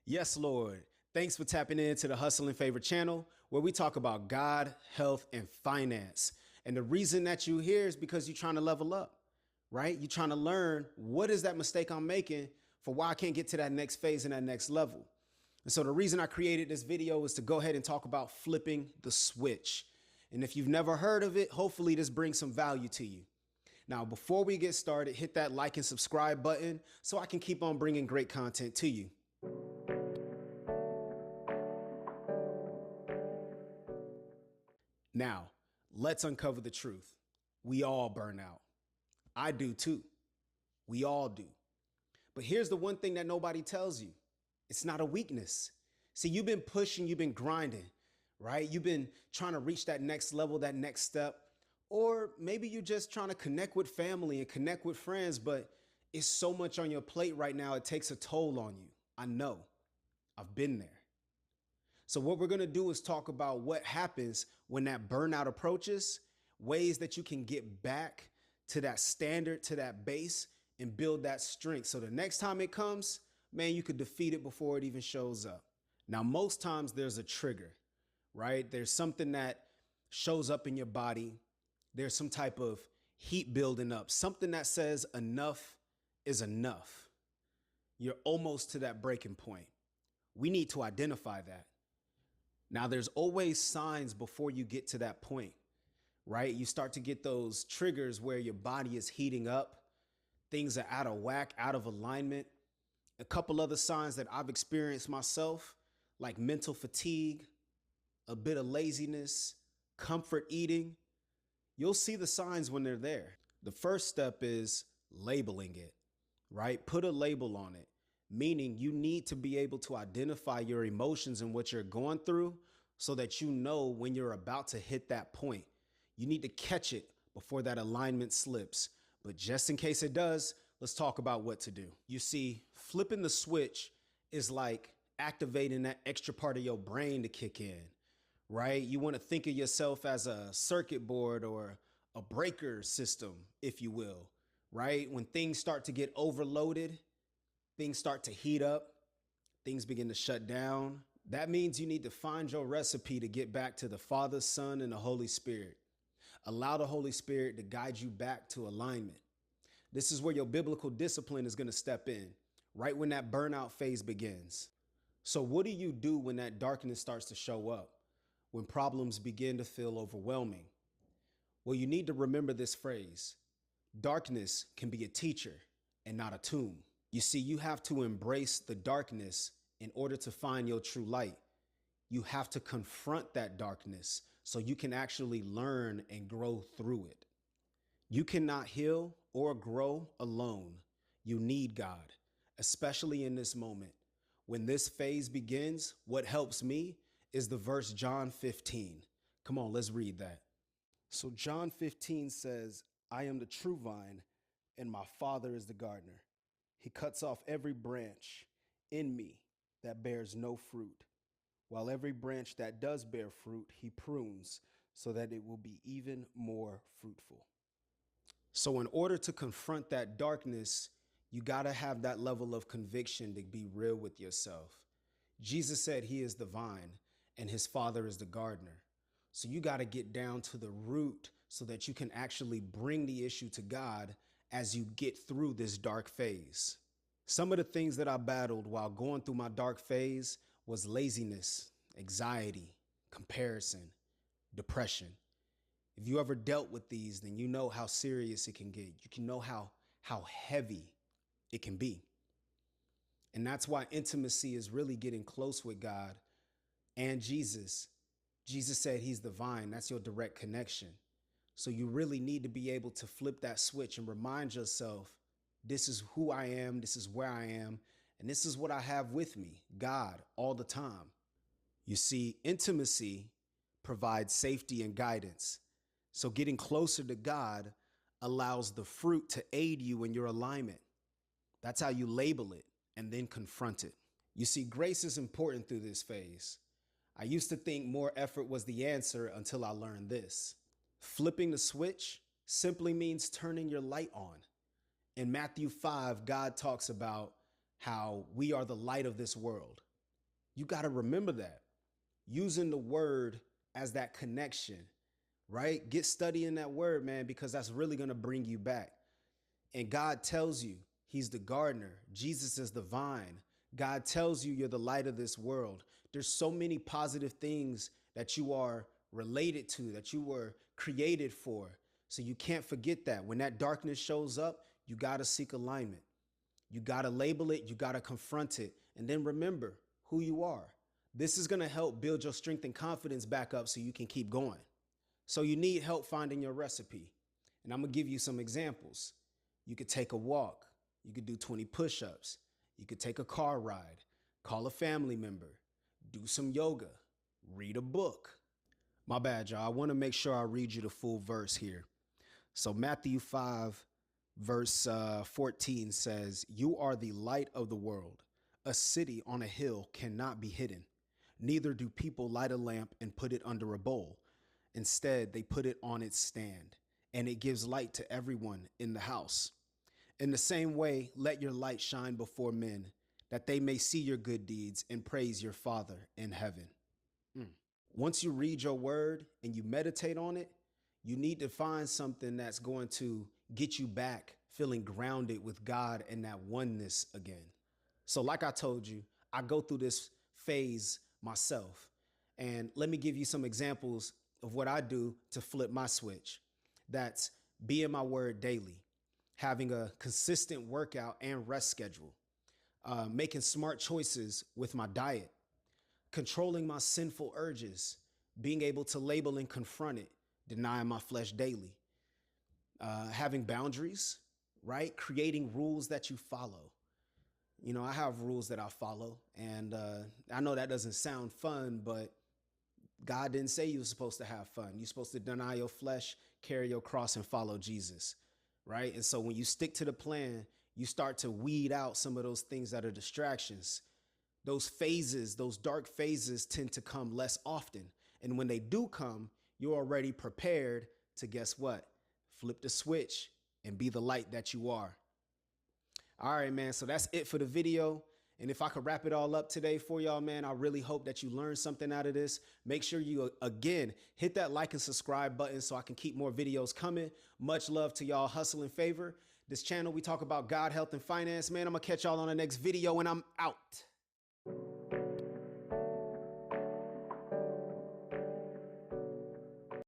Yes, Lord. Thanks for tapping into the Hustlenfavor channel where we talk about God, health, and finance. And the reason that you're here is because you're trying to level up, right? You're trying to learn what is that mistake I'm making for why I can't get to that next phase and that next level. And so the reason I created this video is to go ahead and talk about flipping the switch. And if you've never heard of it, hopefully this brings some value to you. Now, before we get started, hit that like and subscribe button so I can keep on bringing great content to you. Now, let's uncover the truth. We all burn out. I do too. We all do. But here's the one thing that nobody tells you. It's not a weakness. See, you've been pushing, you've been grinding, right? You've been trying to reach that next level, that next step. Or maybe you're just trying to connect with family and connect with friends, but it's so much on your plate right now, it takes a toll on you. I know. I've been there. So what we're going to do is talk about what happens when that burnout approaches, ways that you can get back to that standard, to that base, and build that strength. So the next time it comes, man, you could defeat it before it even shows up. Now, most times there's a trigger, right? There's something that shows up in your body. There's some type of heat building up, something that says enough is enough. You're almost to that breaking point. We need to identify that. Now, there's always signs before you get to that point, right? You start to get those triggers where your body is heating up. Things are out of whack, out of alignment. A couple other signs that I've experienced myself, like mental fatigue, a bit of laziness, comfort eating. You'll see the signs when they're there. The first step is labeling it, right? Put a label on it. Meaning you need to be able to identify your emotions and what you're going through so that you know when you're about to hit that point. You need to catch it before that alignment slips. But just in case it does, let's talk about what to do. You see, flipping the switch is like activating that extra part of your brain to kick in, right? You want to think of yourself as a circuit board or a breaker system, if you will, right? When things start to get overloaded, things start to heat up, things begin to shut down. That means you need to find your recipe to get back to the Father, Son, and the Holy Spirit. Allow the Holy Spirit to guide you back to alignment. This is where your biblical discipline is going to step in, right when that burnout phase begins. So what do you do when that darkness starts to show up, when problems begin to feel overwhelming? Well, you need to remember this phrase. Darkness can be a teacher and not a tomb. You see, you have to embrace the darkness in order to find your true light. You have to confront that darkness so you can actually learn and grow through it. You cannot heal or grow alone. You need God, especially in this moment. When this phase begins, what helps me is the verse John 15. Come on, let's read that. So John 15 says, I am the true vine and my Father is the gardener. He cuts off every branch in me that bears no fruit, while every branch that does bear fruit, he prunes so that it will be even more fruitful. So in order to confront that darkness, you got to have that level of conviction to be real with yourself. Jesus said he is the vine and his Father is the gardener. So you got to get down to the root so that you can actually bring the issue to God as you get through this dark phase. Some of the things that I battled while going through my dark phase was laziness, anxiety, comparison, depression. If you ever dealt with these, then you know how serious it can get. You can know how heavy it can be. And that's why intimacy is really getting close with God and Jesus. Jesus said he's the vine. That's your direct connection. So you really need to be able to flip that switch and remind yourself, this is who I am, this is where I am, and this is what I have with me, God, all the time. You see, intimacy provides safety and guidance. So getting closer to God allows the fruit to aid you in your alignment. That's how you label it and then confront it. You see, grace is important through this phase. I used to think more effort was the answer until I learned this. Flipping the switch simply means turning your light on. In Matthew 5, God talks about how we are the light of this world. You got to remember that. Using the word as that connection, right? Get studying that word, man, because that's really going to bring you back. And God tells you he's the gardener. Jesus is the vine. God tells you you're the light of this world. There's so many positive things that you are related to, that you were created for. So you can't forget that. When that darkness shows up, you got to seek alignment. You got to label it. You got to confront it. And then remember who you are. This is going to help build your strength and confidence back up so you can keep going. So you need help finding your recipe. And I'm going to give you some examples. You could take a walk. You could do 20 push-ups. You could take a car ride, call a family member, do some yoga, read a book. My bad, y'all. I want to make sure I read you the full verse here. So Matthew 5, verse 14 says, "You are the light of the world. A city on a hill cannot be hidden. Neither do people light a lamp and put it under a bowl. Instead, they put it on its stand, and it gives light to everyone in the house. In the same way, let your light shine before men, that they may see your good deeds and praise your Father in heaven." Once you read your word and you meditate on it, you need to find something that's going to get you back feeling grounded with God and that oneness again. So like I told you, I go through this phase myself. And let me give you some examples of what I do to flip my switch. That's be in my word daily, having a consistent workout and rest schedule, making smart choices with my diet, controlling my sinful urges, being able to label and confront it, denying my flesh daily, having boundaries, right? Creating rules that you follow. You know, I have rules that I follow, and I know that doesn't sound fun, but God didn't say you were supposed to have fun. You're supposed to deny your flesh, carry your cross, and follow Jesus, right? And so when you stick to the plan, you start to weed out some of those things that are distractions. Those phases, those dark phases tend to come less often. And when they do come, you're already prepared to, guess what? Flip the switch and be the light that you are. All right, man. So that's it for the video. And if I could wrap it all up today for y'all, man, I really hope that you learned something out of this. Make sure you, again, hit that like and subscribe button so I can keep more videos coming. Much love to y'all. Hustle and Favor. This channel, we talk about God, health, and finance. Man, I'm going to catch y'all on the next video, and I'm out.